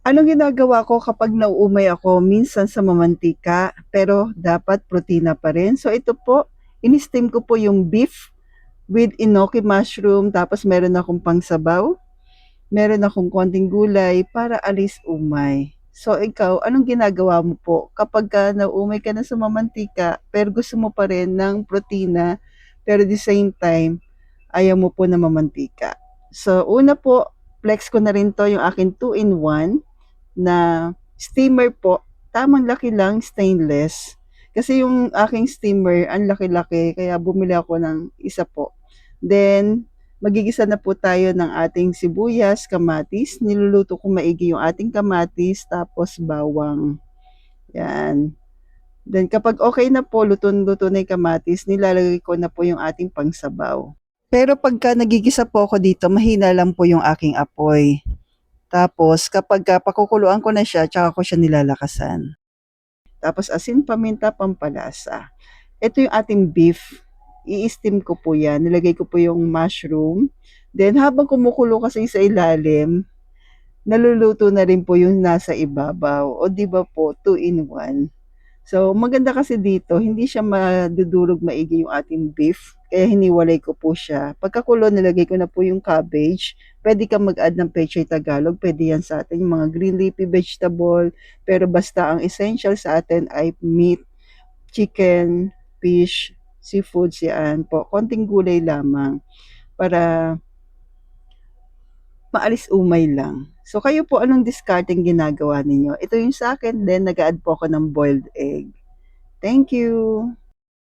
Anong ginagawa ko kapag nauumay ako? Minsan sa mamantika, pero dapat protina pa rin. So ito po, in-steam ko po yung beef with enoki mushroom, tapos meron akong pangsabaw, meron akong konting gulay para alis umay. So ikaw, anong ginagawa mo po kapag nauumay ka na sa mamantika, pero gusto mo pa rin ng protina, pero at the same time, ayaw mo po na mamantika? So una po, flex ko na rin to yung akin 2-in-1 na steamer po. Tamang laki lang, stainless. Kasi yung aking steamer, ang laki-laki, kaya bumili ako ng isa po. Then, magigisa na po tayo ng ating sibuyas, kamatis. Niluluto ko maigi yung ating kamatis, tapos bawang. Yan. Then, kapag okay na po, luto-luto na yung kamatis, nilalagay ko na po yung ating pangsabaw. Pero pagka nagigisa po ako dito, mahina lang po yung aking apoy. Tapos kapagka pakukuluan ko na siya, tsaka ko siya nilalakasan. Tapos asin, paminta, pampalasa. Ito yung ating beef. I-steam ko po yan. Nilagay ko po yung mushroom. Then habang kumukulo kasi sa ilalim, naluluto na rin po yung nasa ibabaw. O di ba po, 2-in-1. So, maganda kasi dito, hindi siya madudurog maigi yung ating beef. Kaya hiniwalay ko po siya. Pagkakulo, nilagay ko na po yung cabbage. Pwede kang mag-add ng pechay Tagalog. Pwede yan sa atin, yung mga green leafy vegetable. Pero basta ang essential sa atin ay meat, chicken, fish, seafoods yan po. Konting gulay lamang para maalis umay lang. So kayo po, anong discarding ginagawa ninyo? Ito yung sa akin, then nag-add po ako ng boiled egg. Thank you.